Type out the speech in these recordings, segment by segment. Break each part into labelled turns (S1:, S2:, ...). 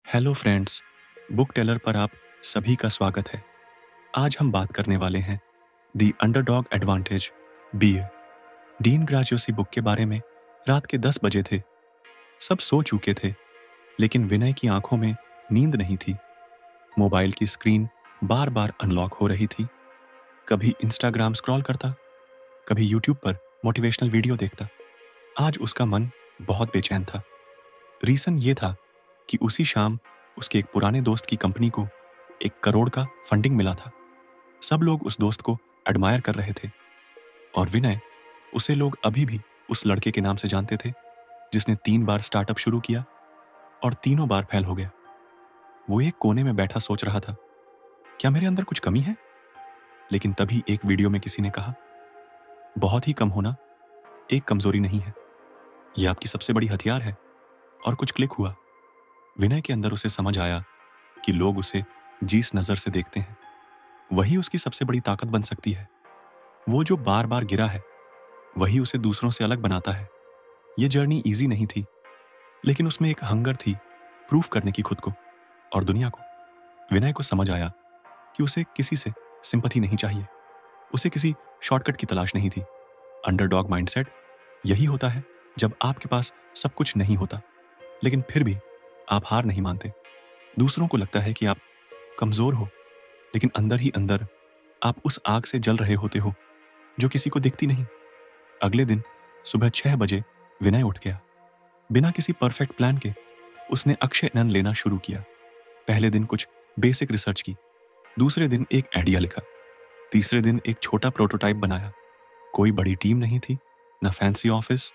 S1: Hello friends, book Taylor पर आप सभी का स्वागत है। आज हम बात करने वाले हैं the underdog advantage by Dean Graziosi book के बारे में। रात के 10 बजे थे। सब सो चुके थे, लेकिन विनय की आंखों में नींद नहीं थी। मोबाइल की स्क्रीन बार बार अनलॉक हो रही थी। कभी इंस्टाग्राम स्क्रॉल करता, कभी यूट्यूब पर मोटिवेशनल वीडियो देखता। आज उसका मन बहुत बेचैन था। रीज़न ये था कि उसी शाम उसके एक पुराने दोस्त की कंपनी को 1 करोड़ का फंडिंग मिला था। सब लोग उस दोस्त को एडमायर कर रहे थे, और विनय, उसे लोग अभी भी उस लड़के के नाम से जानते थे जिसने 3 बार स्टार्टअप शुरू किया और तीनों बार फेल हो गया। वो एक कोने में बैठा सोच रहा था, क्या मेरे अंदर कुछ कमी है? लेकिन तभी एक वीडियो में किसी ने कहा, बहुत ही कम होना एक कमजोरी नहीं है, ये आपकी सबसे बड़ी हथियार है। और कुछ क्लिक हुआ। विनय के अंदर उसे समझ आया कि लोग उसे जिस नज़र से देखते हैं, वही उसकी सबसे बड़ी ताकत बन सकती है। वो जो बार बार गिरा है, वही उसे दूसरों से अलग बनाता है। ये जर्नी इजी नहीं थी, लेकिन उसमें एक हंगर थी प्रूफ करने की खुद को और दुनिया को। विनय को समझ आया कि उसे किसी से सिंपैथी नहीं चाहिए, उसे किसी शॉर्टकट की तलाश नहीं थी। अंडरडॉग माइंडसेट यही होता है, जब आपके पास सब कुछ नहीं होता, लेकिन फिर भी आप हार नहीं मानते। दूसरों को लगता है कि आप कमज़ोर हो, लेकिन अंदर ही अंदर आप उस आग से जल रहे होते हो जो किसी को दिखती नहीं। अगले दिन सुबह 6 बजे विनय उठ गया। बिना किसी परफेक्ट प्लान के उसने अक्षय नन लेना शुरू किया। पहले दिन कुछ बेसिक रिसर्च की, दूसरे दिन एक आइडिया लिखा, तीसरे दिन एक छोटा प्रोटोटाइप बनाया। कोई बड़ी टीम नहीं थी, न फैंसी ऑफिस,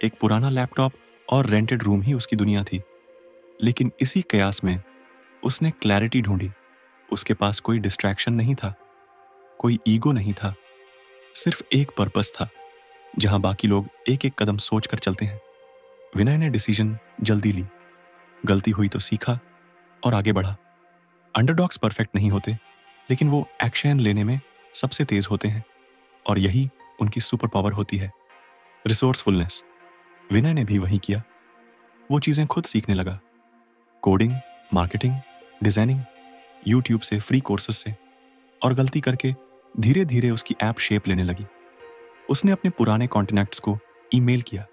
S1: एक पुराना लैपटॉप और रेंटेड रूम ही उसकी दुनिया थी। लेकिन इसी कयास में उसने क्लैरिटी ढूंढी। उसके पास कोई डिस्ट्रैक्शन नहीं था, कोई ईगो नहीं था, सिर्फ एक पर्पस था। जहां बाकी लोग एक एक कदम सोच कर चलते हैं, विनय ने डिसीजन जल्दी ली। गलती हुई तो सीखा और आगे बढ़ा। अंडरडॉग्स परफेक्ट नहीं होते, लेकिन वो एक्शन लेने में सबसे तेज होते हैं, और यही उनकी सुपर पावर होती है, रिसोर्सफुलनेस। विनय ने भी वही किया। वो चीज़ें खुद सीखने लगा, कोडिंग, मार्केटिंग, डिजाइनिंग, यूट्यूब से, फ्री कोर्सेज से, और गलती करके धीरे धीरे उसकी ऐप शेप लेने लगी। उसने अपने पुराने कॉन्टैक्ट्स को ईमेल किया।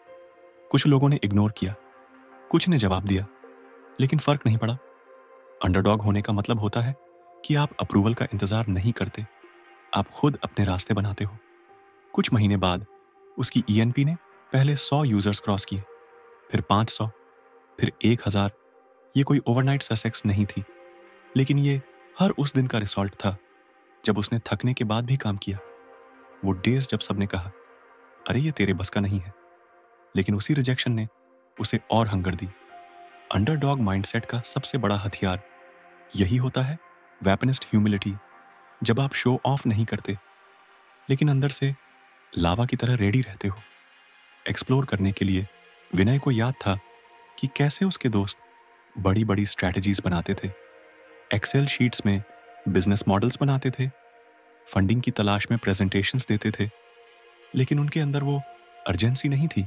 S1: कुछ लोगों ने इग्नोर किया, कुछ ने जवाब दिया, लेकिन फर्क नहीं पड़ा। अंडरडॉग होने का मतलब होता है कि आप अप्रूवल का इंतजार नहीं करते, आप खुद अपने रास्ते बनाते हो। कुछ महीने बाद उसकी ईएनपी ने पहले 100 यूजर्स क्रॉस किए, फिर 500, फिर 1000। ये कोई ओवरनाइट सक्सेस नहीं थी, लेकिन ये हर उस दिन का रिजल्ट था जब उसने थकने के बाद भी काम किया। वो डेज जब सबने कहा, अरे ये तेरे बस का नहीं है, लेकिन उसी रिजेक्शन ने उसे और हंगर दी। अंडरडॉग माइंडसेट का सबसे बड़ा हथियार यही होता है, वेपनिस्ट ह्यूमिलिटी। जब आप शो ऑफ नहीं करते, लेकिन अंदर से लावा की तरह रेडी रहते हो एक्सप्लोर करने के लिए। विनय को याद था कि कैसे उसके दोस्त बड़ी बड़ी स्ट्रैटेजीज बनाते थे, एक्सेल शीट्स में बिजनेस मॉडल्स बनाते थे, फंडिंग की तलाश में प्रेजेंटेशंस देते थे, लेकिन उनके अंदर वो अर्जेंसी नहीं थी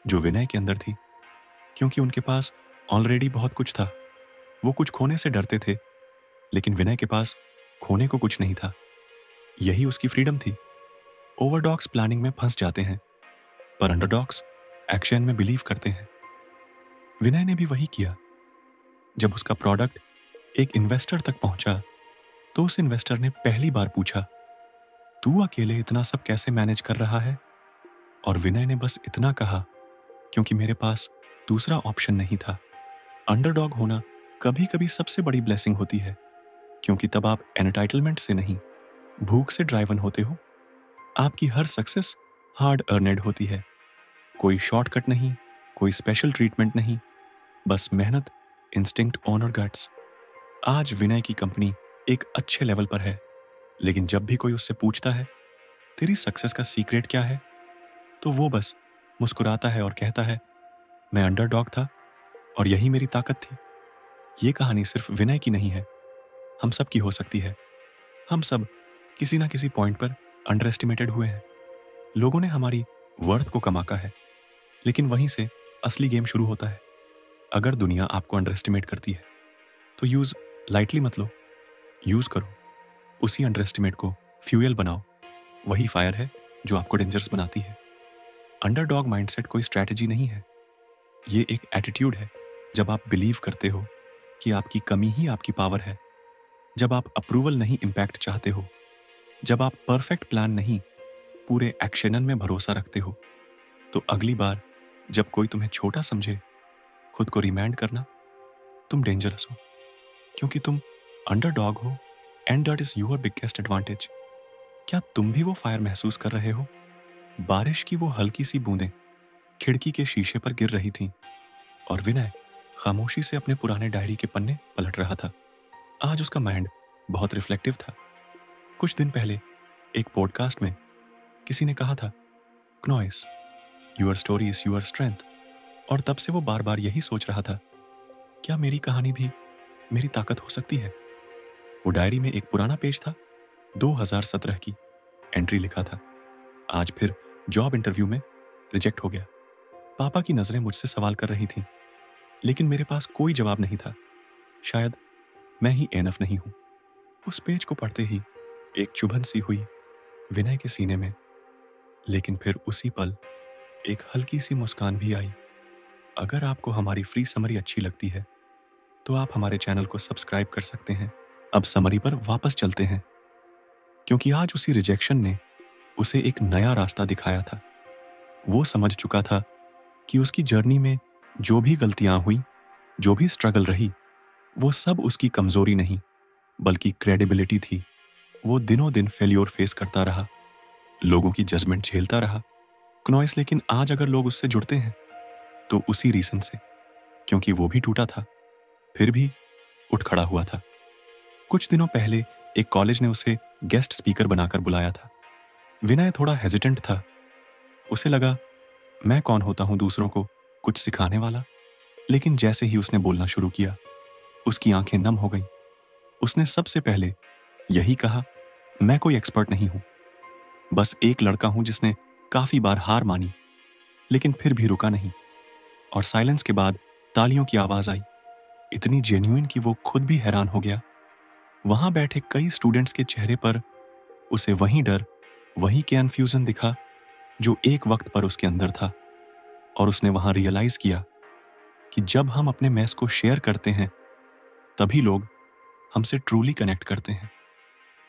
S1: जो विनय के अंदर थी, क्योंकि उनके पास ऑलरेडी बहुत कुछ था। वो कुछ खोने से डरते थे, लेकिन विनय के पास खोने को कुछ नहीं था। यही उसकी फ्रीडम थी। ओवरडॉग्स प्लानिंग में फंस जाते हैं, पर अंडरडॉग्स एक्शन में बिलीव करते हैं। विनय ने भी वही किया। जब उसका प्रोडक्ट एक इन्वेस्टर तक पहुंचा, तो उस इन्वेस्टर ने पहली बार पूछा, तू अकेले इतना सब कैसे मैनेज कर रहा है? और विनय ने बस इतना कहा, क्योंकि मेरे पास दूसरा ऑप्शन नहीं था। अंडरडॉग होना कभी कभी सबसे बड़ी ब्लेसिंग होती है, क्योंकि तब आप एंटाइटलमेंट से नहीं, भूख से ड्राइवन होते हो। आपकी हर सक्सेस हार्ड अर्नेड होती है। कोई शॉर्टकट नहीं, कोई स्पेशल ट्रीटमेंट नहीं, बस मेहनत, इंस्टिंक्ट, ऑनर, गट्स। आज विनय की कंपनी एक अच्छे लेवल पर है, लेकिन जब भी कोई उससे पूछता है, तेरी सक्सेस का सीक्रेट क्या है, तो वो बस मुस्कुराता है और कहता है, मैं अंडरडॉग था और यही मेरी ताकत थी। ये कहानी सिर्फ विनय की नहीं है, हम सब की हो सकती है। हम सब किसी ना किसी पॉइंट पर अंडर एस्टिमेटेड हुए हैं। लोगों ने हमारी वर्थ को कमाका है, लेकिन वहीं से असली गेम शुरू होता है। अगर दुनिया आपको अंडर एस्टिमेट करती है तो यूज़ लाइटली मत लो, यूज़ करो। उसी अंडर एस्टिमेट को फ्यूयल बनाओ। वही फायर है जो आपको डेंजरस बनाती है। अंडरडॉग माइंडसेट कोई स्ट्रैटेजी नहीं है, ये एक एटीट्यूड है। जब आप बिलीव करते हो कि आपकी कमी ही आपकी पावर है, जब आप अप्रूवल नहीं इम्पैक्ट चाहते हो, जब आप परफेक्ट प्लान नहीं पूरे एक्शनन में भरोसा रखते हो, तो अगली बार जब कोई तुम्हें छोटा समझे, खुद को रिमाइंड करना तुम डेंजरस हो, क्योंकि तुम अंडरडॉग हो and that is your biggest advantage. क्या तुम भी वो फायर महसूस कर रहे हो? बारिश की वो हल्की सी बूंदें खिड़की के शीशे पर गिर रही थीं और विनय खामोशी से अपने पुराने डायरी के पन्ने पलट रहा था। आज उसका माइंड बहुत रिफ्लेक्टिव था। कुछ दिन पहले एक पॉडकास्ट में किसी ने कहा था, noise, your story is your strength. और तब से वो बार बार यही सोच रहा था, क्या मेरी कहानी भी मेरी ताकत हो सकती है? वो डायरी में एक पुराना पेज था, 2017 की एंट्री लिखा था, आज फिर जॉब इंटरव्यू में रिजेक्ट हो गया। पापा की नज़रें मुझसे सवाल कर रही थीं, लेकिन मेरे पास कोई जवाब नहीं था। शायद मैं ही एनफ नहीं हूं। उस पेज को पढ़ते ही एक चुभन सी हुई विनय के सीने में, लेकिन फिर उसी पल एक हल्की सी मुस्कान भी आई। अगर आपको हमारी फ्री समरी अच्छी लगती है तो आप हमारे चैनल को सब्सक्राइब कर सकते हैं। अब समरी पर वापस चलते हैं, क्योंकि आज उसी रिजेक्शन ने उसे एक नया रास्ता दिखाया था। वो समझ चुका था कि उसकी जर्नी में जो भी गलतियां हुई, जो भी स्ट्रगल रही, वो सब उसकी कमजोरी नहीं बल्कि क्रेडिबिलिटी थी। वो दिनों दिन फेल्योर फेस करता रहा, लोगों की जजमेंट झेलता रहा, क्नॉइस, लेकिन आज अगर लोग उससे जुड़ते हैं तो उसी रीजन से, क्योंकि वो भी टूटा था, फिर भी उठ खड़ा हुआ था। कुछ दिनों पहले एक कॉलेज ने उसे गेस्ट स्पीकर बनाकर बुलाया था। विनय थोड़ा हेजिटेंट था। उसे लगा, मैं कौन होता हूं दूसरों को कुछ सिखाने वाला? लेकिन जैसे ही उसने बोलना शुरू किया, उसकी आंखें नम हो गईं। उसने सबसे पहले यही कहा, मैं कोई एक्सपर्ट नहीं हूं, बस एक लड़का हूं जिसने काफी बार हार मानी, लेकिन फिर भी रुका नहीं। और साइलेंस के बाद तालियों की आवाज आई, इतनी जेन्युइन कि वो खुद भी हैरान हो गया। वहां बैठे कई स्टूडेंट्स के चेहरे पर उसे वही डर, वही कन्फ्यूजन दिखा जो एक वक्त पर उसके अंदर था। और उसने वहां रियलाइज किया कि जब हम अपने मैस को शेयर करते हैं, तभी लोग हमसे ट्रूली कनेक्ट करते हैं।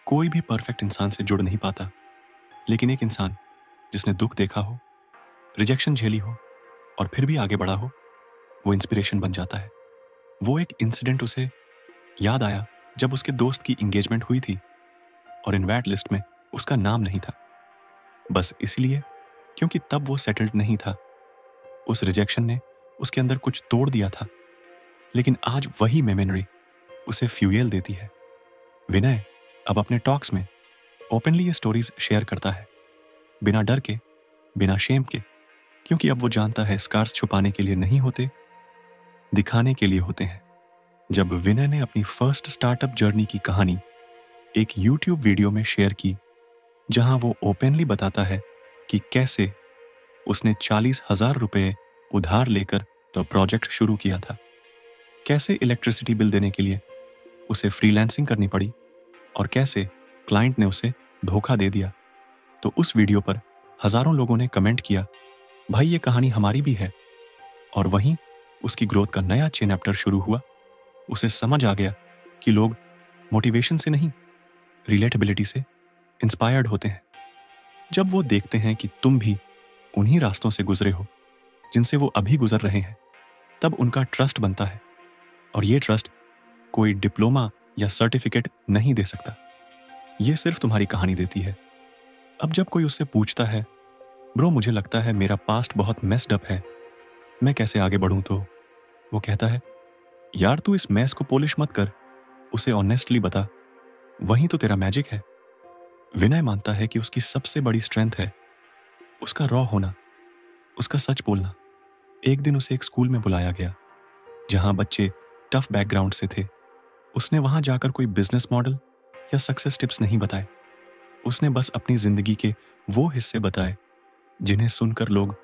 S1: कोई भी परफेक्ट इंसान से जुड़ नहीं पाता, लेकिन एक इंसान जिसने दुख देखा हो, रिजेक्शन झेली हो और फिर भी आगे बढ़ा हो, वो इंस्पिरेशन बन जाता है। वो एक इंसिडेंट उसे याद आया जब उसके दोस्त की एंगेजमेंट हुई थी और इनवाइट लिस्ट में उसका नाम नहीं था, बस इसलिए क्योंकि तब वो सेटल्ड नहीं था। उस रिजेक्शन ने उसके अंदर कुछ तोड़ दिया था, लेकिन आज वही मेमोरी उसे फ्यूएल देती है। विनय अब अपने टॉक्स में ओपनली ये स्टोरीज शेयर करता है, बिना डर के, बिना शेम के, क्योंकि अब वो जानता है स्कार्स छुपाने के लिए नहीं होते, दिखाने के लिए होते हैं। जब विनय ने अपनी फर्स्ट स्टार्टअप जर्नी की कहानी एक यूट्यूब वीडियो में शेयर की, जहां वो ओपनली बताता है कि कैसे उसने 40,000 रुपए उधार लेकर तो प्रोजेक्ट शुरू किया था, कैसे इलेक्ट्रिसिटी बिल देने के लिए उसे फ्रीलांसिंग करनी पड़ी और कैसे क्लाइंट ने उसे धोखा दे दिया, तो उस वीडियो पर हजारों लोगों ने कमेंट किया, भाई ये कहानी हमारी भी है। और वहीं उसकी ग्रोथ का नया चैप्टर शुरू हुआ। उसे समझ आ गया कि लोग मोटिवेशन से नहीं, रिलेटेबिलिटी से इंस्पायर्ड होते हैं। जब वो देखते हैं कि तुम भी उन्हीं रास्तों से गुजरे हो जिनसे वो अभी गुजर रहे हैं, तब उनका ट्रस्ट बनता है। और ये ट्रस्ट कोई डिप्लोमा या सर्टिफिकेट नहीं दे सकता, ये सिर्फ तुम्हारी कहानी देती है। अब जब कोई उससे पूछता है, ब्रो मुझे लगता है मेरा पास्ट बहुत मेस्ड अप है, मैं कैसे आगे बढ़ूं, तो वो कहता है, यार तू इस मैस को पॉलिश मत कर, उसे ऑनेस्टली बता, वही तो तेरा मैजिक है। विनय मानता है कि उसकी सबसे बड़ी स्ट्रेंथ है उसका रॉ होना, उसका सच बोलना। एक दिन उसे एक स्कूल में बुलाया गया जहां बच्चे टफ बैकग्राउंड से थे। उसने वहां जाकर कोई बिजनेस मॉडल या सक्सेस टिप्स नहीं बताए, उसने बस अपनी जिंदगी के वो हिस्से बताए जिन्हें सुनकर लोग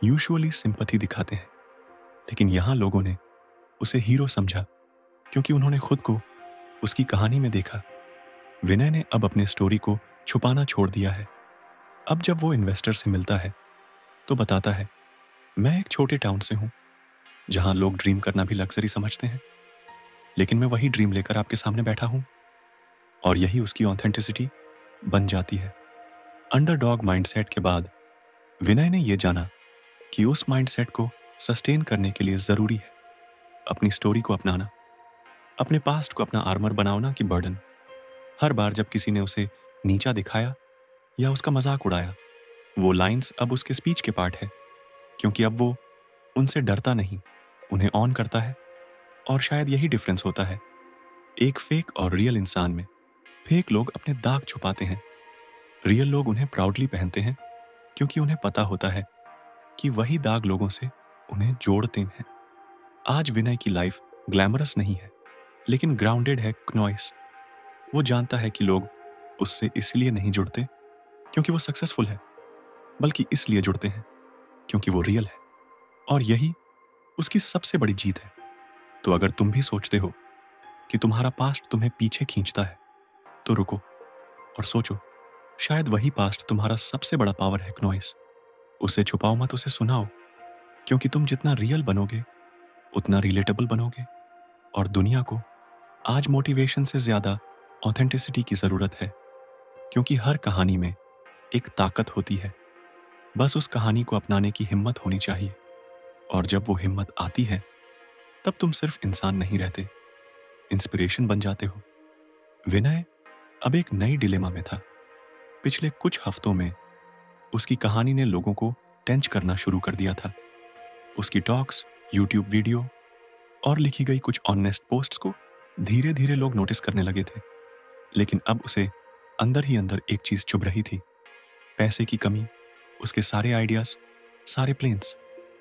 S1: यूजुअली सिंपैथी दिखाते हैं। लेकिन यहां लोगों ने उसे हीरो समझा क्योंकि उन्होंने खुद को उसकी कहानी में देखा। विनय ने अब अपने स्टोरी को छुपाना छोड़ दिया है। अब जब वो इन्वेस्टर से मिलता है तो बताता है, मैं एक छोटे टाउन से हूँ जहाँ लोग ड्रीम करना भी लग्जरी समझते हैं, लेकिन मैं वही ड्रीम लेकर आपके सामने बैठा हूँ। और यही उसकी ऑथेंटिसिटी बन जाती है। अंडरडॉग माइंडसेट के बाद विनय ने यह जाना कि उस माइंडसेट को सस्टेन करने के लिए ज़रूरी है अपनी स्टोरी को अपनाना, अपने पास्ट को अपना आर्मर बनाना कि बर्डन। हर बार जब किसी ने उसे नीचा दिखाया या उसका मजाक उड़ाया, वो लाइंस अब उसके स्पीच के पार्ट है, क्योंकि अब वो उनसे डरता नहीं, उन्हें ऑन करता है। और शायद यही डिफरेंस होता है एक फेक और रियल इंसान में। फेक लोग अपने दाग छुपाते हैं, रियल लोग उन्हें प्राउडली पहनते हैं, क्योंकि उन्हें पता होता है कि वही दाग लोगों से उन्हें जोड़ते हैं। आज विनय की लाइफ ग्लैमरस नहीं है, लेकिन ग्राउंडेड है क्नॉइस। वो जानता है कि लोग उससे इसलिए नहीं जुड़ते क्योंकि वो सक्सेसफुल है, बल्कि इसलिए जुड़ते हैं क्योंकि वो रियल है। और यही उसकी सबसे बड़ी जीत है। तो अगर तुम भी सोचते हो कि तुम्हारा पास्ट तुम्हें पीछे खींचता है, तो रुको और सोचो, शायद वही पास्ट तुम्हारा सबसे बड़ा पावर है क्नॉइस। उसे छुपाओ मत, उसे सुनाओ, क्योंकि तुम जितना रियल बनोगे उतना रिलेटेबल बनोगे। और दुनिया को आज मोटिवेशन से ज्यादा ऑथेंटिसिटी की जरूरत है, क्योंकि हर कहानी में एक ताकत होती है, बस उस कहानी को अपनाने की हिम्मत होनी चाहिए। और जब वो हिम्मत आती है, तब तुम सिर्फ इंसान नहीं रहते, इंस्पिरेशन बन जाते हो। विनय अब एक नई डिलेमा में था। पिछले कुछ हफ्तों में उसकी कहानी ने लोगों को टेंच करना शुरू कर दिया था। उसकी टॉक्स, यूट्यूब वीडियो और लिखी गई कुछ ऑनेस्ट पोस्ट्स को धीरे धीरे लोग नोटिस करने लगे थे। लेकिन अब उसे अंदर ही अंदर एक चीज चुभ रही थी, पैसे की कमी। उसके सारे आइडियाज, सारे प्लेन्स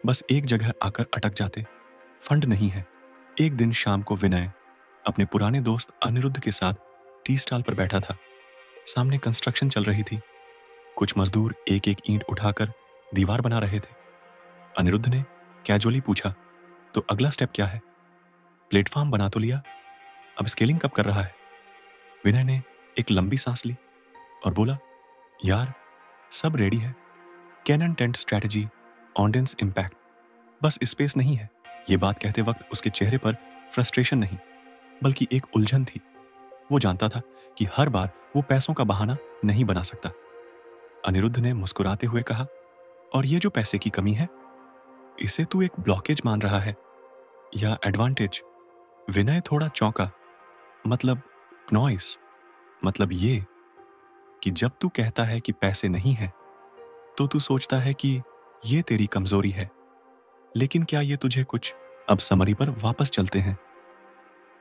S1: बस एक जगह आकर अटक जाते, फंड नहीं है। एक दिन शाम को विनय अपने पुराने दोस्त अनिरुद्ध के साथ टी स्टॉल पर बैठा था। सामने कंस्ट्रक्शन चल रही थी, कुछ मजदूर एक एक ईंट उठाकर दीवार बना रहे थे। अनिरुद्ध ने कैजुअली पूछा, तो अगला स्टेप क्या है? प्लेटफॉर्म बना तो लिया, अब स्केलिंग कब कर रहा है? विनय ने एक लंबी सांस ली और बोला, यार सब रेडी है, content strategy, audience impact, बस स्पेस नहीं है। ये बात कहते वक्त उसके चेहरे पर फ्रस्ट्रेशन नहीं, बल्कि एक उलझन थी। वो जानता था कि हर बार वो पैसों का बहाना नहीं बना सकता। अनिरुद्ध ने मुस्कुराते हुए कहा, और ये जो पैसे की कमी है, इसे तू एक ब्लॉकेज मान रहा है या एडवांटेज? विनय थोड़ा चौंका। मतलब नॉइस, मतलब ये कि जब तू कहता है कि पैसे नहीं है, तो तू सोचता है कि ये तेरी कमजोरी है। लेकिन क्या ये तुझे कुछ? अब समरी पर वापस चलते हैं,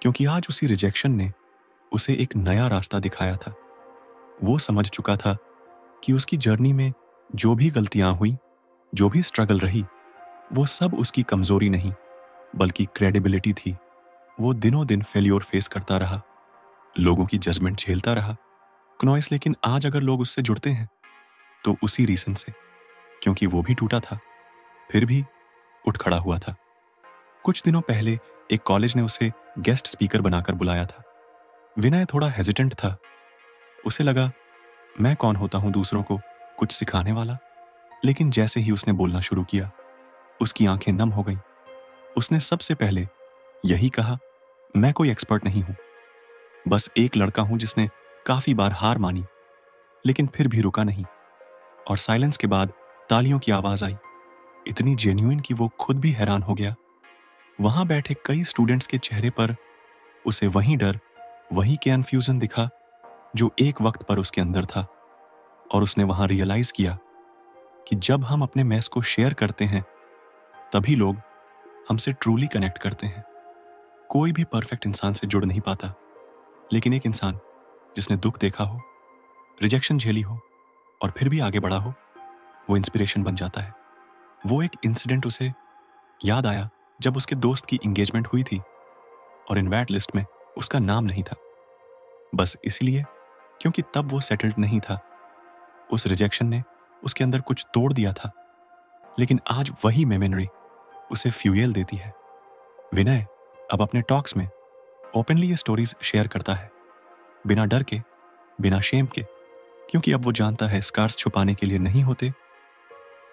S1: क्योंकि आज उसी रिजेक्शन ने उसे एक नया रास्ता दिखाया था। वो समझ चुका था कि उसकी जर्नी में जो भी गलतियां हुई, जो भी स्ट्रगल रही, वो सब उसकी कमजोरी नहीं, बल्कि क्रेडिबिलिटी थी। वो दिनों दिन फेल्योर फेस करता रहा, लोगों की जजमेंट झेलता रहा क्नॉइस। लेकिन आज अगर लोग उससे जुड़ते हैं तो उसी रीजन से, क्योंकि वो भी टूटा था, फिर भी उठ खड़ा हुआ था। कुछ दिनों पहले एक कॉलेज ने उसे गेस्ट स्पीकर बनाकर बुलाया था। विनय थोड़ा हेजिटेंट था। उसे लगा, मैं कौन होता हूं दूसरों को कुछ सिखाने वाला? लेकिन जैसे ही उसने बोलना शुरू किया, उसकी आंखें नम हो गईं। उसने सबसे पहले यही कहा, मैं कोई एक्सपर्ट नहीं हूं, बस एक लड़का हूं जिसने काफी बार हार मानी, लेकिन फिर भी रुका नहीं। और साइलेंस के बाद तालियों की आवाज आई, इतनी जेन्युइन कि वो खुद भी हैरान हो गया। वहां बैठे कई स्टूडेंट्स के चेहरे पर उसे वही डर, वही कन्फ्यूजन दिखा जो एक वक्त पर उसके अंदर था। और उसने वहां रियलाइज किया कि जब हम अपने मैस को शेयर करते हैं, तभी लोग हमसे ट्रूली कनेक्ट करते हैं। कोई भी परफेक्ट इंसान से जुड़ नहीं पाता, लेकिन एक इंसान जिसने दुख देखा हो, रिजेक्शन झेली हो और फिर भी आगे बढ़ा हो, वो इंस्पिरेशन बन जाता है। वो एक इंसिडेंट उसे याद आया जब उसके दोस्त की एंगेजमेंट हुई थी और इनवाइट लिस्ट में उसका नाम नहीं था, बस इसलिए क्योंकि तब वो सेटल्ड नहीं था। उस रिजेक्शन ने उसके अंदर कुछ तोड़ दिया था, लेकिन आज वही मेमोरी उसे फ्यूएल देती है। विनय, अब अपने टॉक्स में ओपनली ये स्टोरीज शेयर करता है, बिना डर के, बिना शेम के, क्योंकि अब वो जानता है स्कार्स छुपाने के लिए नहीं होते,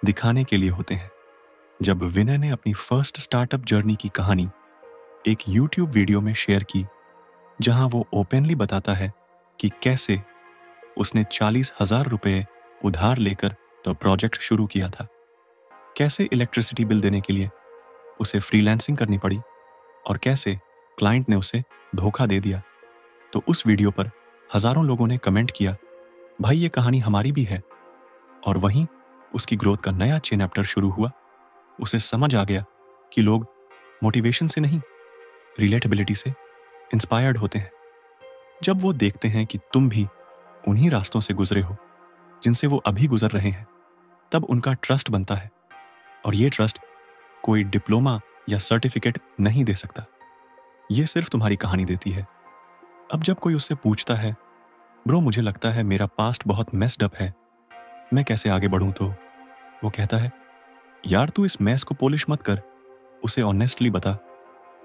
S1: दिखाने के लिए होते हैं। जब विनय ने अपनी फर्स्ट स्टार्टअप जर्नी की कहानी एक यूट्यूब वीडियो में शेयर की, जहां वो ओपनली बताता है कि कैसे उसने 40,000 रुपए उधार लेकर तो प्रोजेक्ट शुरू किया था, कैसे इलेक्ट्रिसिटी बिल देने के लिए उसे फ्रीलांसिंग करनी पड़ी और कैसे क्लाइंट ने उसे धोखा दे दिया, तो उस वीडियो पर हजारों लोगों ने कमेंट किया, भाई ये कहानी हमारी भी है। और वहीं उसकी ग्रोथ का नया चैप्टर शुरू हुआ। उसे समझ आ गया कि लोग मोटिवेशन से नहीं, रिलेटेबिलिटी से इंस्पायर्ड होते हैं। जब वो देखते हैं कि तुम भी उन्हीं रास्तों से गुजरे हो जिनसे वो अभी गुजर रहे हैं, तब उनका ट्रस्ट बनता है। और ये ट्रस्ट कोई डिप्लोमा या सर्टिफिकेट नहीं दे सकता, ये सिर्फ तुम्हारी कहानी देती है। अब जब कोई उससे पूछता है, ब्रो मुझे लगता है मेरा पास्ट बहुत मेस्ड अप है, मैं कैसे आगे बढ़ूं, तो वो कहता है, यार तू इस मैस को पॉलिश मत कर, उसे ऑनेस्टली बता,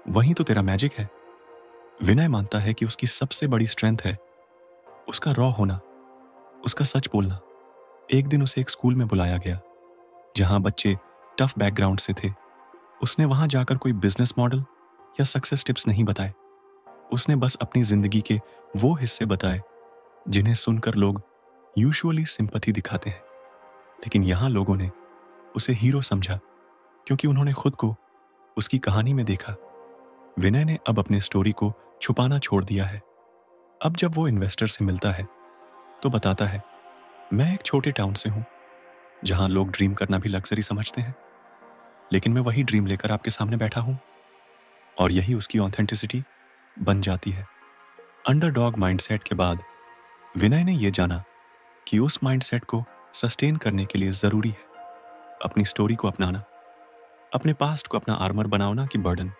S1: वही तो तेरा मैजिक है। विनय मानता है कि उसकी सबसे बड़ी स्ट्रेंथ है उसका रॉ होना, उसका सच बोलना। एक दिन उसे एक स्कूल में बुलाया गया जहां बच्चे टफ बैकग्राउंड से थे। उसने वहां जाकर कोई बिजनेस मॉडल या सक्सेस टिप्स नहीं बताए, उसने बस अपनी जिंदगी के वो हिस्से बताए जिन्हें सुनकर लोग यूजुअली सिंपैथी दिखाते हैं। लेकिन यहां लोगों ने उसे हीरो समझा क्योंकि उन्होंने खुद को उसकी कहानी में देखा। विनय ने अब अपने स्टोरी को छुपाना छोड़ दिया है। अब जब वो इन्वेस्टर से मिलता है तो बताता है, मैं एक छोटे टाउन से हूं जहां लोग ड्रीम करना भी लग्जरी समझते हैं, लेकिन मैं वही ड्रीम लेकर आपके सामने बैठा हूं। और यही उसकी ऑथेंटिसिटी बन जाती है। अंडरडॉग माइंडसेट के बाद विनय ने यह जाना कि उस माइंडसेट को सस्टेन करने के लिए जरूरी है अपनी स्टोरी को अपनाना, अपने पास्ट को अपना आर्मर बनाना कि बर्डन।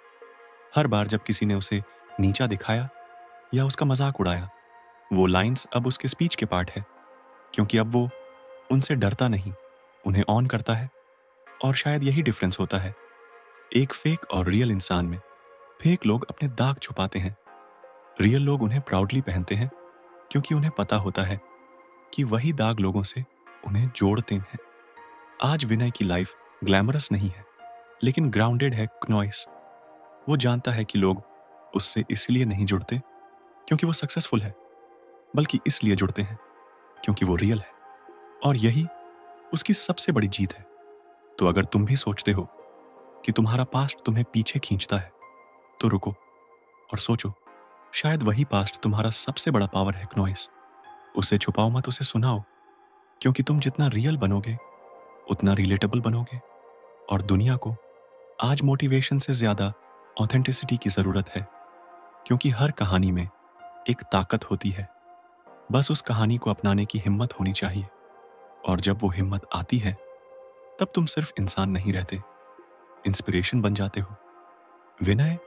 S1: हर बार जब किसी ने उसे नीचा दिखाया या उसका मजाक उड़ाया, वो लाइंस अब उसके स्पीच के पार्ट है, क्योंकि अब वो उनसे डरता नहीं, उन्हें ऑन करता है। और शायद यही डिफरेंस होता है एक फेक और रियल इंसान में। फेक लोग अपने दाग छुपाते हैं, रियल लोग उन्हें प्राउडली पहनते हैं, क्योंकि उन्हें पता होता है कि वही दाग लोगों से उन्हें जोड़ते हैं। आज विनय की लाइफ ग्लैमरस नहीं है, लेकिन ग्राउंडेड है क्नॉइस। वो जानता है कि लोग उससे इसलिए नहीं जुड़ते क्योंकि वो सक्सेसफुल है, बल्कि इसलिए जुड़ते हैं क्योंकि वो रियल है। और यही उसकी सबसे बड़ी जीत है। तो अगर तुम भी सोचते हो कि तुम्हारा पास्ट तुम्हें पीछे खींचता है, तो रुको और सोचो, शायद वही पास्ट तुम्हारा सबसे बड़ा पावर है क्नॉइस। उसे छुपाओ मत, उसे सुनाओ, क्योंकि तुम जितना रियल बनोगे उतना रिलेटेबल बनोगे। और दुनिया को आज मोटिवेशन से ज्यादा ऑथेंटिसिटी की जरूरत है, क्योंकि हर कहानी में एक ताकत होती है, बस उस कहानी को अपनाने की हिम्मत होनी चाहिए। और जब वो हिम्मत आती है, तब तुम सिर्फ इंसान नहीं रहते, इंस्पिरेशन बन जाते हो। विनय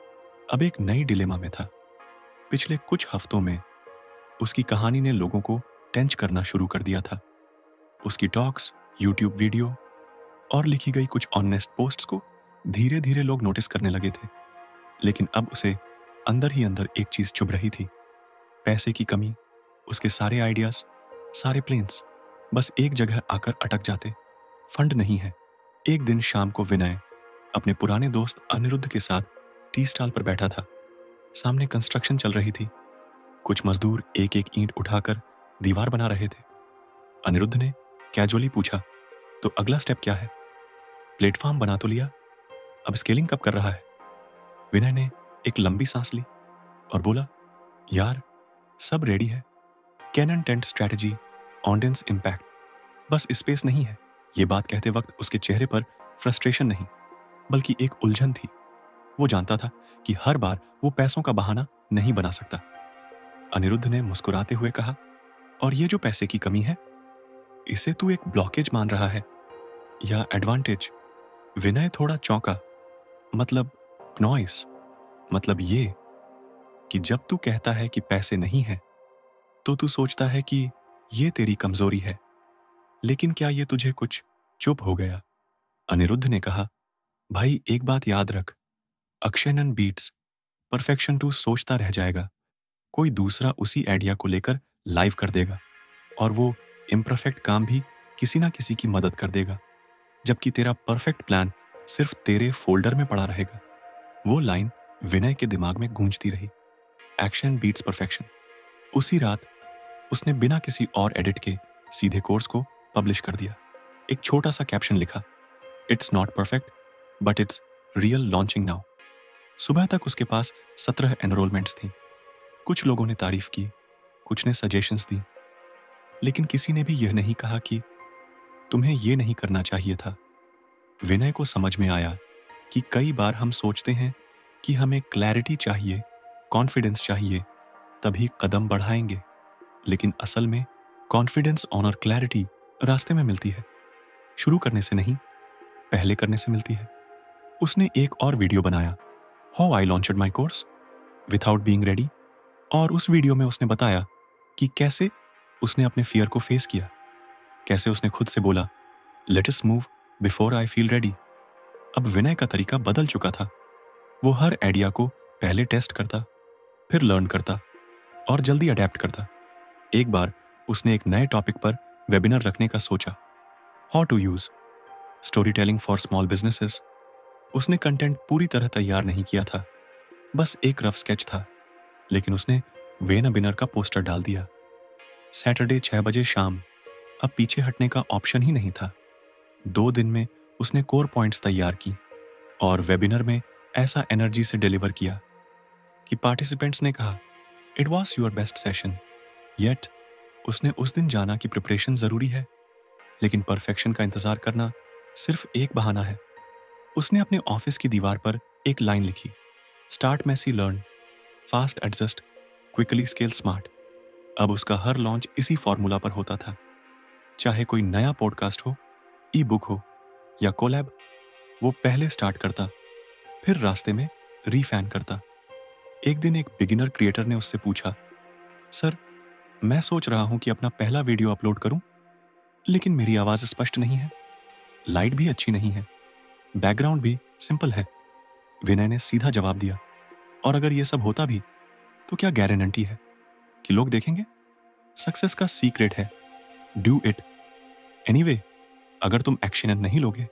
S1: अब एक नई डिलेमा में था। पिछले कुछ हफ्तों में उसकी कहानी ने लोगों को टेंच करना शुरू कर दिया था। उसकी टॉक्स, यूट्यूब वीडियो और लिखी गई कुछ ऑनेस्ट पोस्ट्स को धीरे धीरे लोग नोटिस करने लगे थे। लेकिन अब उसे अंदर ही अंदर एक चीज चुभ रही थी, पैसे की कमी। उसके सारे आइडियाज, सारे प्लेन्स बस एक जगह आकर अटक जाते, फंड नहीं है। एक दिन शाम को विनय अपने पुराने दोस्त अनिरुद्ध के साथ टी स्टॉल पर बैठा था। सामने कंस्ट्रक्शन चल रही थी, कुछ मजदूर एक एक ईंट उठाकर दीवार बना रहे थे। अनिरुद्ध ने कैजुअली पूछा, तो अगला स्टेप क्या है? प्लेटफॉर्म बना तो लिया, अब स्केलिंग कब कर रहा है? विनय ने एक लंबी सांस ली और बोला, यार सब रेडी है, content strategy, audience impact, बस स्पेस नहीं है। ये बात कहते वक्त उसके चेहरे पर फ्रस्ट्रेशन नहीं, बल्कि एक उलझन थी। वो जानता था कि हर बार वो पैसों का बहाना नहीं बना सकता। अनिरुद्ध ने मुस्कुराते हुए कहा, और ये जो पैसे की कमी है, इसे तू एक ब्लॉकेज मान रहा है या एडवांटेज? विनय थोड़ा चौंका। मतलब नॉइस, मतलब ये कि जब तू कहता है कि पैसे नहीं है, तो तू सोचता है कि ये तेरी कमजोरी है। लेकिन क्या ये तुझे कुछ चुप हो गया? अनिरुद्ध ने कहा, भाई एक बात याद रख, अक्षयनन बीट्स परफेक्शन टू सोचता रह जाएगा, कोई दूसरा उसी आइडिया को लेकर लाइव कर देगा और वो इम्परफेक्ट काम भी किसी ना किसी की मदद कर देगा, जबकि तेरा परफेक्ट प्लान सिर्फ तेरे फोल्डर में पड़ा रहेगा। वो लाइन विनय के दिमाग में गूंजती रही, एक्शन बीट्स परफेक्शन। उसी रात उसने बिना किसी और एडिट के सीधे कोर्स को पब्लिश कर दिया। एक छोटा सा कैप्शन लिखा, it's not perfect but it's real launching now. सुबह तक उसके पास 17 एनरोलमेंट्स थी। कुछ लोगों ने तारीफ की, कुछ ने सजेशंस दी, लेकिन किसी ने भी यह नहीं कहा कि तुम्हें यह नहीं करना चाहिए था। विनय को समझ में आया कि कई बार हम सोचते हैं कि हमें क्लैरिटी चाहिए, कॉन्फिडेंस चाहिए, तभी कदम बढ़ाएंगे, लेकिन असल में कॉन्फिडेंस और क्लैरिटी रास्ते में मिलती है, शुरू करने से नहीं, पहले करने से मिलती है। उसने एक और वीडियो बनाया, how I launched my course without being ready, और उस वीडियो में उसने बताया कि कैसे उसने अपने फियर को फेस किया, कैसे उसने खुद से बोला, let us move before I feel ready. अब विनय का तरीका बदल चुका था। वो हर आइडिया को पहले टेस्ट करता, फिर लर्न करता और जल्दी अडेप्ट करता। एक बार उसने एक नए टॉपिक पर वेबिनार रखने का सोचा, how to use story telling for small businesses. उसने कंटेंट पूरी तरह तैयार नहीं किया था, बस एक रफ स्केच था, लेकिन उसने वेबिनार का पोस्टर डाल दिया। सैटरडे 6 बजे शाम। अब पीछे हटने का ऑप्शन ही नहीं था। 2 दिन में उसने कोर पॉइंट्स तैयार की और वेबिनार में ऐसा एनर्जी से डिलीवर किया कि पार्टिसिपेंट्स ने कहा, it was your best session. Yet उसने उस दिन जाना कि प्रिपरेशन जरूरी है, लेकिन परफेक्शन का इंतजार करना सिर्फ एक बहाना है। उसने अपने ऑफिस की दीवार पर एक लाइन लिखी, start messy, learn fast, adjust quickly, scale smart. अब उसका हर लॉन्च इसी फॉर्मूला पर होता था। चाहे कोई नया पॉडकास्ट हो, ई बुक हो या कोलैब, वो पहले स्टार्ट करता, फिर रास्ते में रीफैन करता। एक दिन एक बिगिनर क्रिएटर ने उससे पूछा, सर मैं सोच रहा हूं कि अपना पहला वीडियो अपलोड करूं, लेकिन मेरी आवाज स्पष्ट नहीं है, लाइट भी अच्छी नहीं है, बैकग्राउंड भी सिंपल है। विनय ने सीधा जवाब दिया, और अगर ये सब होता भी तो क्या गारंटी है कि लोग देखेंगे? सक्सेस का सीक्रेट है डू इट एनीवे। अगर तुम एक्शन नहीं लोगे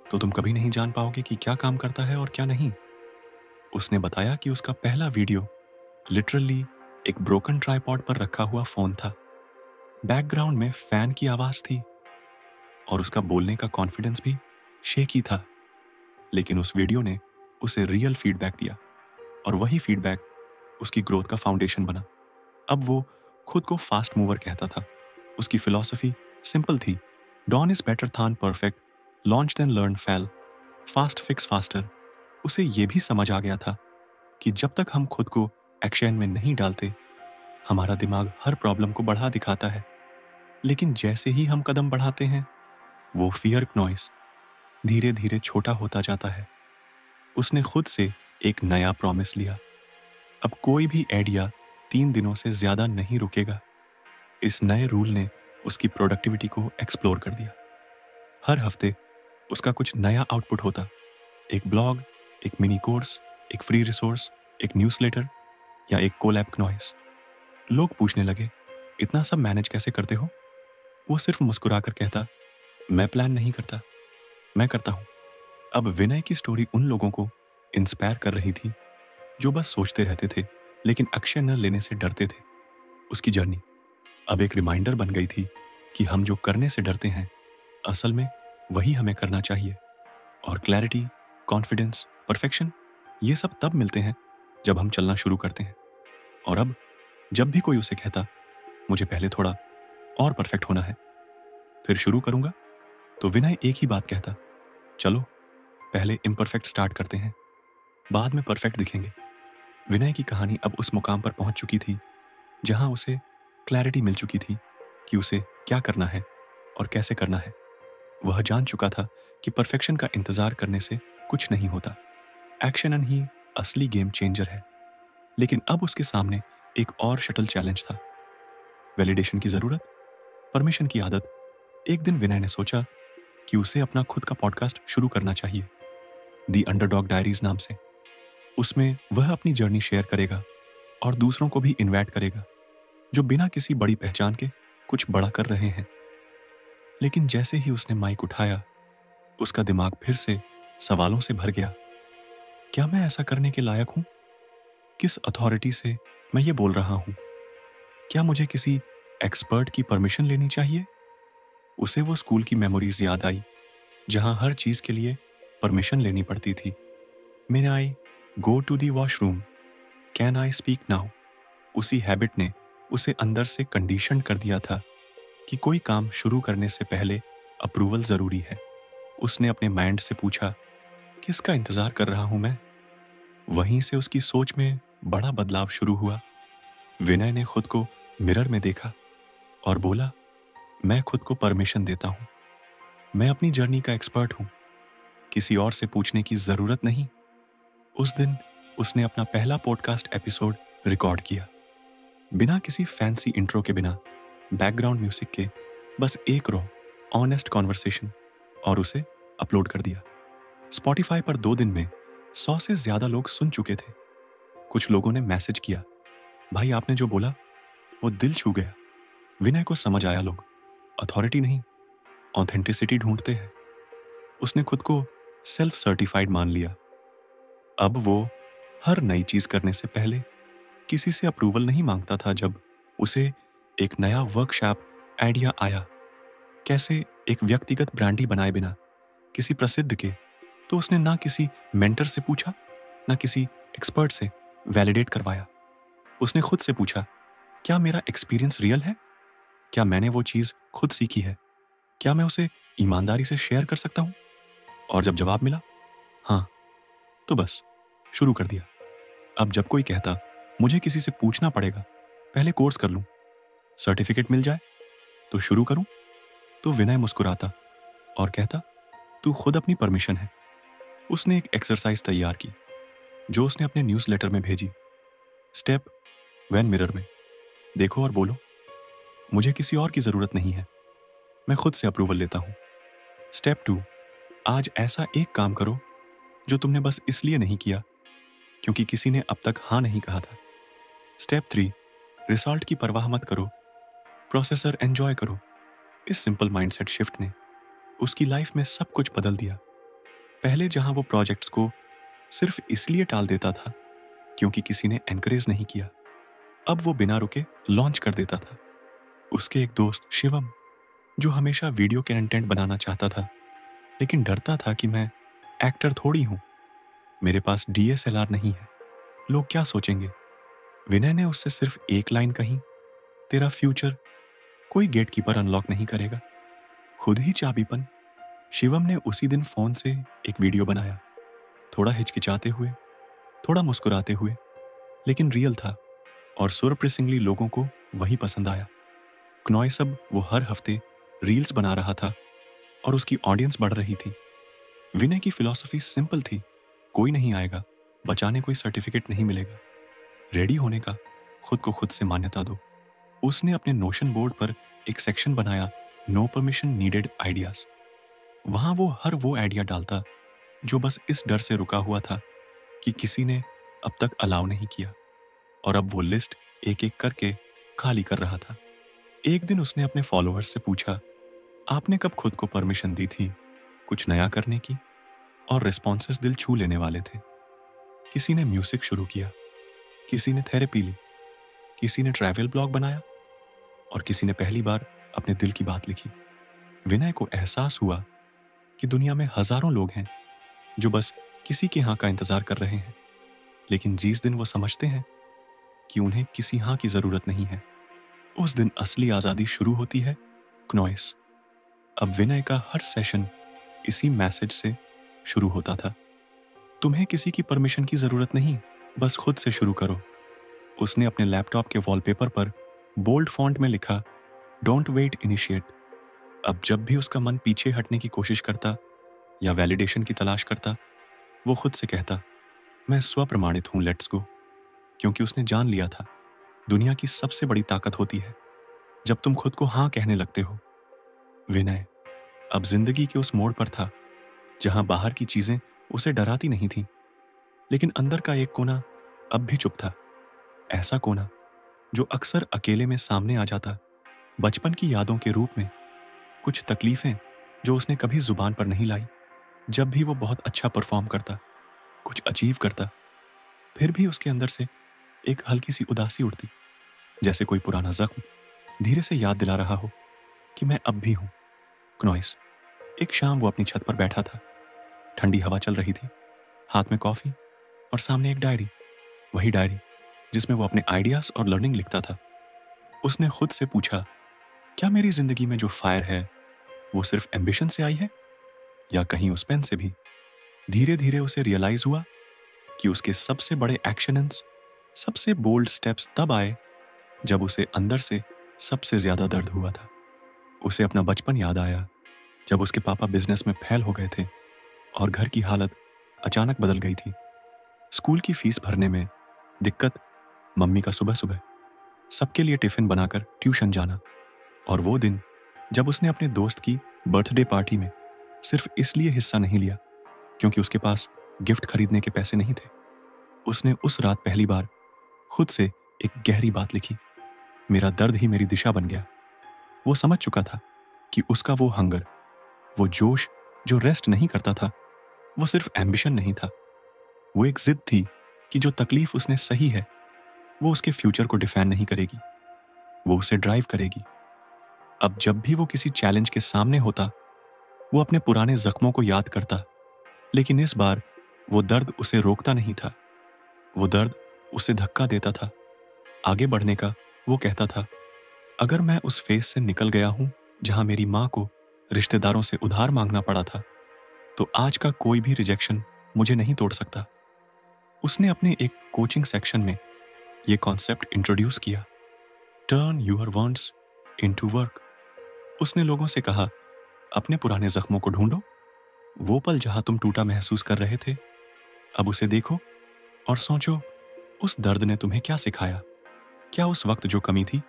S1: तो तुम कभी नहीं जान पाओगे कि क्या काम करता है और क्या नहीं। उसने बताया कि उसका पहला वीडियो लिटरली एक ब्रोकन ट्राइपॉड पर रखा हुआ फोन था। बैकग्राउंड में फैन की आवाज थी और उसका बोलने का कॉन्फिडेंस भी शेकी था, लेकिन उस वीडियो ने उसे रियल फीडबैक दिया और वही फीडबैक उसकी ग्रोथ का फाउंडेशन बना। अब वो खुद को फास्ट मूवर कहता था। उसकी फिलॉसफी सिंपल थी, done is better than perfect, launch then learn fail, fast fix faster. उसे ये भी समझ आ गया था कि जब तक हम खुद को एक्शन में नहीं डालते, हमारा दिमाग हर प्रॉब्लम को बढ़ा दिखाता है, लेकिन जैसे ही हम कदम बढ़ाते हैं, वो फियर नॉइस धीरे धीरे छोटा होता जाता है। उसने खुद से एक नया प्रॉमिस लिया, अब कोई भी आइडिया 3 दिनों से ज्यादा नहीं रुकेगा। इस नए रूल ने उसकी प्रोडक्टिविटी को एक्सप्लोर कर दिया। हर हफ्ते उसका कुछ नया आउटपुट होता, एक ब्लॉग, एक मिनी कोर्स, एक फ्री रिसोर्स, एक न्यूज़लेटर या एक कोलैब नॉइस। लोग पूछने लगे, इतना सब मैनेज कैसे करते हो? वो सिर्फ मुस्कुराकर कहता, मैं प्लान नहीं करता, मैं करता हूं। अब विनय की स्टोरी उन लोगों को इंस्पायर कर रही थी जो बस सोचते रहते थे लेकिन एक्शन न लेने से डरते थे। उसकी जर्नी अब एक रिमाइंडर बन गई थी कि हम जो करने से डरते हैं, असल में वही हमें करना चाहिए। और क्लैरिटी, कॉन्फिडेंस, परफेक्शन, ये सब तब मिलते हैं जब हम चलना शुरू करते हैं। और अब जब भी कोई उसे कहता, मुझे पहले थोड़ा और परफेक्ट होना है, फिर शुरू करूंगा, तो विनय एक ही बात कहता, चलो पहले इम्परफेक्ट स्टार्ट करते हैं, बाद में परफेक्ट दिखेंगे। विनय की कहानी अब उस मुकाम पर पहुंच चुकी थी जहां उसे क्लैरिटी मिल चुकी थी कि उसे क्या करना है और कैसे करना है। वह जान चुका था कि परफेक्शन का इंतजार करने से कुछ नहीं होता, एक्शन ही असली गेम चेंजर है। लेकिन अब उसके सामने एक और शटल चैलेंज था, वैलिडेशन की जरूरत, परमिशन की आदत। एक दिन विनय ने सोचा कि उसे अपना खुद का पॉडकास्ट शुरू करना चाहिए, दी अंडरडॉग डायरीज नाम से। उसमें वह अपनी जर्नी शेयर करेगा और दूसरों को भी इनवाइट करेगा जो बिना किसी बड़ी पहचान के कुछ बड़ा कर रहे हैं। लेकिन जैसे ही उसने माइक उठाया, उसका दिमाग फिर से सवालों से भर गया। क्या मैं ऐसा करने के लायक हूं? किस अथॉरिटी से मैं ये बोल रहा हूं? क्या मुझे किसी एक्सपर्ट की परमिशन लेनी चाहिए? उसे वो स्कूल की मेमोरीज याद आई, जहां हर चीज के लिए परमिशन लेनी पड़ती थी। May I go to the washroom? Can I speak now? उसी हैबिट ने उसे अंदर से कंडीशन कर दिया था कि कोई काम शुरू करने से पहले अप्रूवल जरूरी है। उसने अपने माइंड से पूछा, किसका इंतजार कर रहा हूं मैं? वहीं से उसकी सोच में बड़ा बदलाव शुरू हुआ। विनय ने खुद को मिरर में देखा और बोला, मैं खुद को परमिशन देता हूं। मैं अपनी जर्नी का एक्सपर्ट हूं। किसी और से पूछने की जरूरत नहीं। उस दिन उसने अपना पहला पॉडकास्ट एपिसोड रिकॉर्ड किया, बिना किसी फैंसी इंट्रो के, बिना बैकग्राउंड म्यूजिक के, बस एक रॉ ऑनेस्ट कॉन्वर्सेशन, और उसे अपलोड कर दिया। स्पॉटिफाई पर 2 दिन में 100 से ज्यादा लोग सुन चुके थे। कुछ लोगों ने मैसेज किया, भाई आपने जो बोला वो दिल छू गया। विनय को समझ आया, लोग अथॉरिटी नहीं, ऑथेंटिसिटी ढूंढते हैं। उसने खुद को सेल्फ सर्टिफाइड मान लिया। अब वो हर नई चीज करने से पहले किसी से अप्रूवल नहीं मांगता था। जब उसे एक नया वर्कशॉप आइडिया आया, कैसे एक व्यक्तिगत ब्रांडी बनाए बिना किसी प्रसिद्ध के, तो उसने ना किसी मेंटर से पूछा, ना किसी एक्सपर्ट से वैलिडेट करवाया। उसने खुद से पूछा, क्या मेरा एक्सपीरियंस रियल है? क्या मैंने वो चीज खुद सीखी है? क्या मैं उसे ईमानदारी से शेयर कर सकता हूं? और जब जवाब मिला हाँ, तो बस शुरू कर दिया। अब जब कोई कहता मुझे किसी से पूछना पड़ेगा, पहले कोर्स कर लूं, सर्टिफिकेट मिल जाए तो शुरू करूं, तो विनय मुस्कुराता और कहता, तू खुद अपनी परमिशन है। उसने एक एक्सरसाइज तैयार की जो उसने अपने न्यूज़लेटर में भेजी। स्टेप 1, मिरर में देखो और बोलो, मुझे किसी और की जरूरत नहीं है, मैं खुद से अप्रूवल लेता हूं। स्टेप 2, आज ऐसा एक काम करो जो तुमने बस इसलिए नहीं किया क्योंकि किसी ने अब तक हाँ नहीं कहा था। स्टेप 3, रिजल्ट की परवाह मत करो, प्रोसेसर एंजॉय करो। इस सिंपल माइंडसेट शिफ्ट ने उसकी लाइफ में सब कुछ बदल दिया। पहले जहां वो प्रोजेक्ट्स को सिर्फ इसलिए टाल देता था क्योंकि किसी ने एनकरेज नहीं किया, अब वो बिना रुके लॉन्च कर देता था। उसके एक दोस्त शिवम, जो हमेशा वीडियो कंटेंट बनाना चाहता था लेकिन डरता था कि मैं एक्टर थोड़ी हूं, मेरे पास डीएसएलआर नहीं है, लोग क्या सोचेंगे। विनय ने उससे सिर्फ एक लाइन कही, तेरा फ्यूचर कोई गेटकीपर अनलॉक नहीं करेगा, खुद ही चाबीपन। शिवम ने उसी दिन फोन से एक वीडियो बनाया, थोड़ा हिचकिचाते हुए, थोड़ा मुस्कुराते हुए, लेकिन रियल था और सरप्राइजिंगली लोगों को वही पसंद आया। क्नॉइस अब वो हर हफ्ते रील्स बना रहा था और उसकी ऑडियंस बढ़ रही थी। विनय की फिलॉसफी सिंपल थी, कोई नहीं आएगा बचाने, कोई सर्टिफिकेट नहीं मिलेगा, रेडी होने का खुद को खुद से मान्यता दो। उसने अपने नोशन बोर्ड पर एक सेक्शन बनाया, नो परमिशन नीडेड आइडियाज। वहां वो हर वो आइडिया डालता जो बस इस डर से रुका हुआ था कि किसी ने अब तक अलाउ नहीं किया, और अब वो लिस्ट एक एक करके खाली कर रहा था। एक दिन उसने अपने फॉलोअर्स से पूछा, आपने कब खुद को परमिशन दी थी कुछ नया करने की? और रिस्पॉन्सेस दिल छू लेने वाले थे। किसी ने म्यूजिक शुरू किया, किसी ने थेरेपी ली, किसी ने ट्रैवल ब्लॉग बनाया, और किसी ने पहली बार अपने दिल की बात लिखी। विनय को एहसास हुआ कि दुनिया में हजारों लोग हैं जो बस किसी के हाँ का इंतजार कर रहे हैं, लेकिन जिस दिन वो समझते हैं कि उन्हें किसी हाँ की जरूरत नहीं है, उस दिन असली आजादी शुरू होती है। क्नॉइस। अब विनय का हर सेशन इसी मैसेज से शुरू होता था, तुम्हें किसी की परमिशन की जरूरत नहीं, बस खुद से शुरू करो। उसने अपने लैपटॉप के वॉलपेपर पर बोल्ड फॉन्ट में लिखा, डोंट वेट, इनिशिएट। अब जब भी उसका मन पीछे हटने की कोशिश करता या वैलिडेशन की तलाश करता, वो खुद से कहता, मैं स्वप्रमाणित हूं, लेट्स गो। क्योंकि उसने जान लिया था, दुनिया की सबसे बड़ी ताकत होती है जब तुम खुद को हाँ कहने लगते हो। विनय अब जिंदगी के उस मोड़ पर था जहां बाहर की चीजें उसे डराती नहीं थी, लेकिन अंदर का एक कोना अब भी चुप था। ऐसा कोना जो अक्सर अकेले में सामने आ जाता, बचपन की यादों के रूप में। कुछ तकलीफें जो उसने कभी जुबान पर नहीं लाई। जब भी वो बहुत अच्छा परफॉर्म करता, कुछ अचीव करता, फिर भी उसके अंदर से एक हल्की सी उदासी उठती, जैसे कोई पुराना जख्म धीरे से याद दिला रहा हो कि मैं अब भी हूं। क्नॉइस। एक शाम वो अपनी छत पर बैठा था। ठंडी हवा चल रही थी, हाथ में कॉफी और सामने एक डायरी। वही डायरी जिसमें वो अपने आइडियाज और लर्निंग लिखता था। उसने खुद से पूछा, क्या मेरी जिंदगी में जो फायर है वो सिर्फ एम्बिशन से आई है, या कहीं उस पेन से भी? धीरे धीरे उसे रियलाइज हुआ कि उसके सबसे बड़े एक्शंस, सबसे बोल्ड स्टेप्स तब आए जब उसे अंदर से सबसे ज्यादा दर्द हुआ था। उसे अपना बचपन याद आया, जब उसके पापा बिजनेस में फेल हो गए थे और घर की हालत अचानक बदल गई थी। स्कूल की फीस भरने में दिक्कत, मम्मी का सुबह सुबह सबके लिए टिफिन बनाकर ट्यूशन जाना, और वो दिन जब उसने अपने दोस्त की बर्थडे पार्टी में सिर्फ इसलिए हिस्सा नहीं लिया क्योंकि उसके पास गिफ्ट खरीदने के पैसे नहीं थे। उसने उस रात पहली बार खुद से एक गहरी बात लिखी, मेरा दर्द ही मेरी दिशा बन गया। वो समझ चुका था कि उसका वो हंगर, वो जोश जो रेस्ट नहीं करता था, वो सिर्फ एम्बिशन नहीं था। वो एक जिद थी कि जो तकलीफ उसने सही है वो उसके फ्यूचर को डिफाइन नहीं करेगी, वो उसे ड्राइव करेगी। अब जब भी वो किसी चैलेंज के सामने होता, वो अपने पुराने जख्मों को याद करता, लेकिन इस बार वो दर्द उसे रोकता नहीं था। वो दर्द उसे धक्का देता था आगे बढ़ने का। वो कहता था, अगर मैं उस फेज से निकल गया हूं जहां मेरी मां को रिश्तेदारों से उधार मांगना पड़ा था, तो आज का कोई भी रिजेक्शन मुझे नहीं तोड़ सकता। उसने अपने एक कोचिंग सेक्शन में ये कॉन्सेप्ट इंट्रोड्यूस किया, turn your wants into work. उसने लोगों से कहा, अपने पुराने जख्मों को ढूंढो, वो पल जहां तुम टूटा महसूस कर रहे थे, अब उसे देखो और सोचो, उस दर्द ने तुम्हें क्या सिखाया? क्या उस वक्त जो कमी थी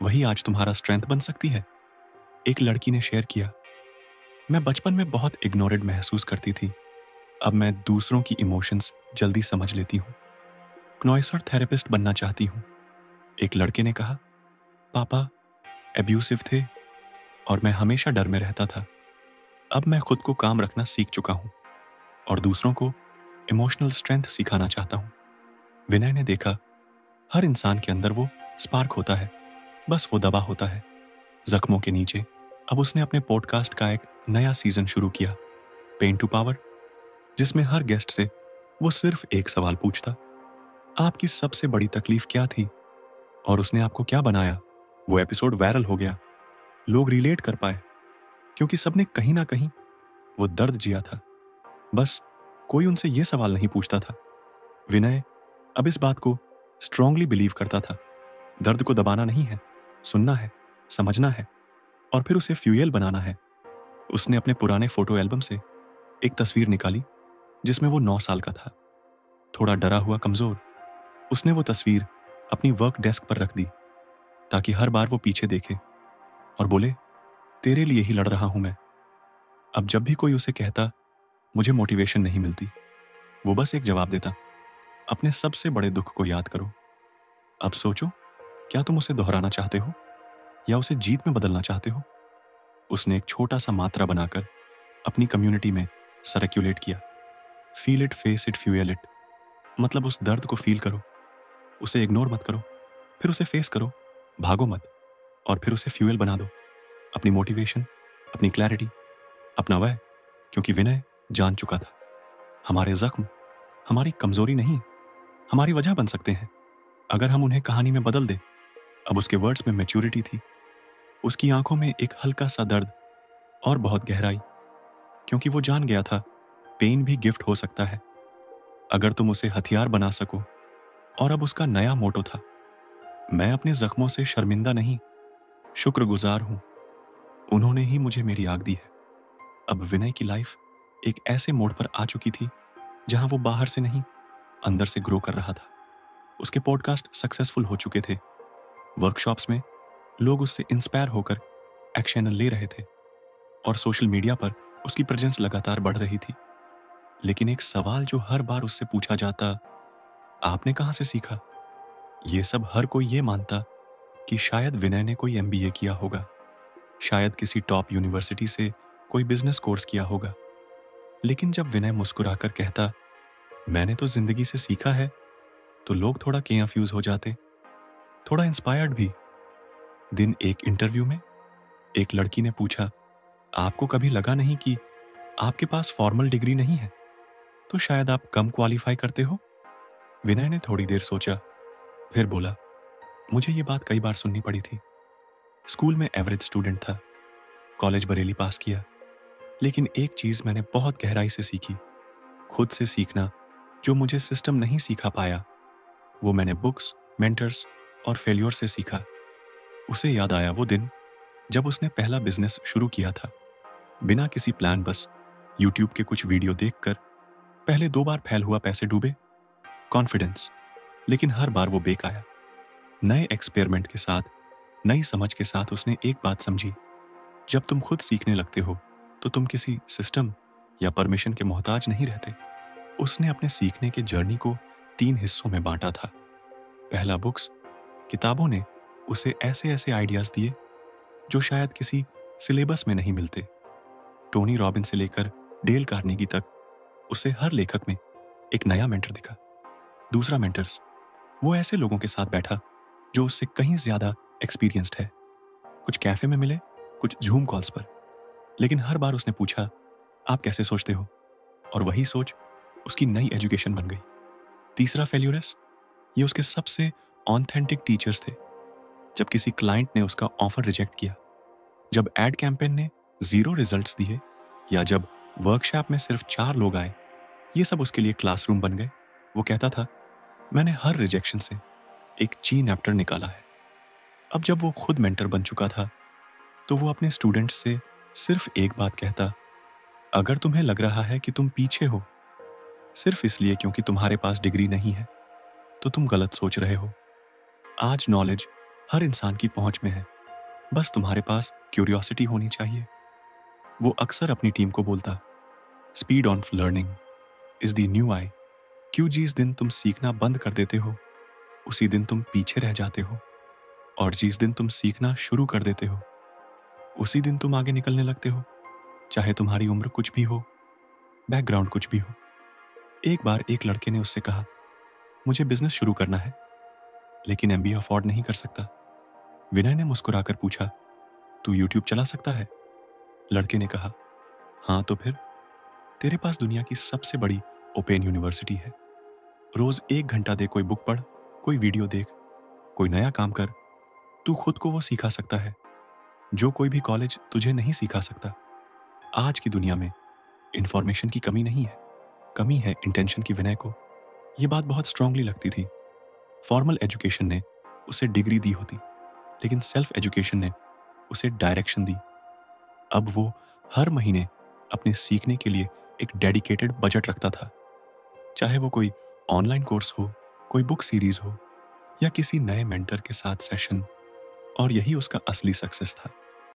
S1: वही आज तुम्हारा स्ट्रेंथ बन सकती है? एक लड़की ने शेयर किया, मैं बचपन में बहुत इग्नोरेड महसूस करती थी, अब मैं दूसरों की इमोशंस जल्दी समझ लेती हूँ। क्नॉइसर थेरेपिस्ट बनना चाहती हूँ। एक लड़के ने कहा, पापा एब्यूसिव थे और मैं हमेशा डर में रहता था, अब मैं खुद को काम रखना सीख चुका हूँ और दूसरों को इमोशनल स्ट्रेंथ सिखाना चाहता हूँ। विनय ने देखा, हर इंसान के अंदर वो स्पार्क होता है, बस वो दबा होता है जख्मों के नीचे। अब उसने अपने पॉडकास्ट का एक नया सीजन शुरू किया, पेन टू पावर, जिसमें हर गेस्ट से वो सिर्फ एक सवाल पूछता, आपकी सबसे बड़ी तकलीफ क्या थी और उसने आपको क्या बनाया? वो एपिसोड वायरल हो गया, लोग रिलेट कर पाए क्योंकि सबने कहीं ना कहीं वो दर्द जिया था, बस कोई उनसे ये सवाल नहीं पूछता था। विनय अब इस बात को स्ट्रांगली बिलीव करता था, दर्द को दबाना नहीं है, सुनना है, समझना है और फिर उसे फ्यूयल बनाना है। उसने अपने पुराने फोटो एल्बम से एक तस्वीर निकाली जिसमें वो 9 साल का था, थोड़ा डरा हुआ, कमजोर। उसने वो तस्वीर अपनी वर्क डेस्क पर रख दी ताकि हर बार वो पीछे देखे और बोले, तेरे लिए ही लड़ रहा हूं मैं। अब जब भी कोई उसे कहता, मुझे मोटिवेशन नहीं मिलती, वो बस एक जवाब देता, अपने सबसे बड़े दुख को याद करो। अब सोचो, क्या तुम उसे दोहराना चाहते हो या उसे जीत में बदलना चाहते हो? उसने एक छोटा सा मात्रा बनाकर अपनी कम्युनिटी में सर्कुलेट किया, feel it, face it, fuel it. मतलब उस दर्द को फील करो, उसे इग्नोर मत करो, फिर उसे फेस करो, भागो मत, और फिर उसे फ्यूएल बना दो, अपनी मोटिवेशन, अपनी क्लैरिटी, अपना वह। क्योंकि विनय जान चुका था, हमारे जख्म हमारी कमजोरी नहीं, हमारी वजह बन सकते हैं अगर हम उन्हें कहानी में बदल दें। अब उसके वर्ड्स में मैच्योरिटी थी, उसकी आंखों में एक हल्का सा दर्द और बहुत गहराई, क्योंकि वो जान गया था, पेन भी गिफ्ट हो सकता है अगर तुम उसे हथियार बना सको। और अब उसका नया मोटो था, मैं अपने जख्मों से शर्मिंदा नहीं, शुक्रगुजार हूं, उन्होंने ही मुझे मेरी आग दी है। अब विनय की लाइफ एक ऐसे मोड़ पर आ चुकी थी जहां वो बाहर से नहीं, अंदर से ग्रो कर रहा था। उसके पॉडकास्ट सक्सेसफुल हो चुके थे, वर्कशॉप्स में लोग उससे इंस्पायर होकर एक्शन ले रहे थे और सोशल मीडिया पर उसकी प्रेजेंस लगातार बढ़ रही थी। लेकिन एक सवाल जो हर बार उससे पूछा जाता, आपने कहाँ से सीखा? ये सब हर कोई ये मानता कि शायद विनय ने कोई एमबीए किया होगा, शायद किसी टॉप यूनिवर्सिटी से कोई बिजनेस कोर्स किया होगा। लेकिन जब विनय मुस्कुराकर कहता, मैंने तो जिंदगी से सीखा है, तो लोग थोड़ा कंफ्यूज हो जाते, थोड़ा इंस्पायर्ड भी। दिन एक इंटरव्यू में एक लड़की ने पूछा, आपको कभी लगा नहीं कि आपके पास फॉर्मल डिग्री नहीं है, तो शायद आप कम क्वालिफाई करते हो? विनय ने थोड़ी देर सोचा, फिर बोला, मुझे ये बात कई बार सुननी पड़ी थी। स्कूल में एवरेज स्टूडेंट था, कॉलेज बरेली पास किया, लेकिन एक चीज मैंने बहुत गहराई से सीखी, खुद से सीखना। जो मुझे सिस्टम नहीं सिखा पाया, वो मैंने बुक्स, मेंटर्स और फेल्योर से सीखा। उसे याद आया वो दिन जब उसने पहला बिजनेस शुरू किया था, बिना किसी प्लान, बस यूट्यूब के कुछ वीडियो देखकर। पहले 2 बार फेल हुआ, पैसे डूबे, कॉन्फिडेंस, लेकिन हर बार वो बेक आया। नए एक्सपेरिमेंट के साथ, नई समझ के साथ उसने एक बात समझी, जब तुम खुद सीखने लगते हो तो तुम किसी सिस्टम या परमिशन के मोहताज नहीं रहते। उसने अपने सीखने के जर्नी को 3 हिस्सों में बांटा था। पहला, बुक्स, किताबों ने उसे ऐसे ऐसे आइडियाज दिए जो शायद किसी सिलेबस में नहीं मिलते। टोनी रॉबिन से लेकर डेल कार्नेगी तक, उसे हर लेखक में एक नया मेंटर दिखा। दूसरा, मेंटर्स, वो ऐसे लोगों के साथ बैठा जो उससे कहीं ज्यादा एक्सपीरियंस्ड है। कुछ कैफे में मिले, कुछ जूम कॉल्स पर, लेकिन हर बार उसने पूछा, आप कैसे सोचते हो? और वही सोच उसकी नई एजुकेशन बन गई। तीसरा, फेल्यूरस, ये उसके सबसे ऑथेंटिक टीचर्स थे। जब किसी क्लाइंट ने उसका ऑफर रिजेक्ट किया, जब एड कैंपेन ने जीरो रिजल्ट्स दिए, या जब वर्कशॉप में सिर्फ 4 लोग आए, ये सब उसके लिए क्लासरूम बन गए। वो कहता था, मैंने हर रिजेक्शन से एक ची नैप्टर निकाला है। अब जब वो खुद मेंटर बन चुका था, तो वो अपने स्टूडेंट्स से सिर्फ एक बात कहता, अगर तुम्हें लग रहा है कि तुम पीछे हो सिर्फ इसलिए क्योंकि तुम्हारे पास डिग्री नहीं है, तो तुम गलत सोच रहे हो। आज नॉलेज हर इंसान की पहुंच में है, बस तुम्हारे पास क्यूरियोसिटी होनी चाहिए। वो अक्सर अपनी टीम को बोलता, speed on learning is the new AI. क्यों जिस दिन तुम सीखना बंद कर देते हो, उसी दिन तुम पीछे रह जाते हो, और जिस दिन तुम सीखना शुरू कर देते हो, उसी दिन तुम आगे निकलने लगते हो, चाहे तुम्हारी उम्र कुछ भी हो, बैकग्राउंड कुछ भी हो। एक बार एक लड़के ने उससे कहा, मुझे बिजनेस शुरू करना है, लेकिन एमबीए अफोर्ड नहीं कर सकता। विनय ने मुस्कुराकर पूछा, तू यूट्यूब चला सकता है? लड़के ने कहा, हाँ, तो फिर? तेरे पास दुनिया की सबसे बड़ी ओपन यूनिवर्सिटी है। रोज 1 घंटा दे, कोई बुक पढ़, कोई वीडियो देख, कोई नया काम कर। तू खुद को वो सिखा सकता है जो कोई भी कॉलेज तुझे नहीं सिखा सकता। आज की दुनिया में इंफॉर्मेशन की कमी नहीं है, कमी है इंटेंशन की। विनय को ये बात बहुत स्ट्रांगली लगती थी। फॉर्मल एजुकेशन ने उसे डिग्री दी होती, लेकिन सेल्फ एजुकेशन ने उसे डायरेक्शन दी। अब वो हर महीने अपने सीखने के लिए एक डेडिकेटेड बजट रखता था, चाहे वो कोई ऑनलाइन कोर्स हो, कोई बुक सीरीज हो, या किसी नए मेंटर के साथ सेशन। और यही उसका असली सक्सेस था।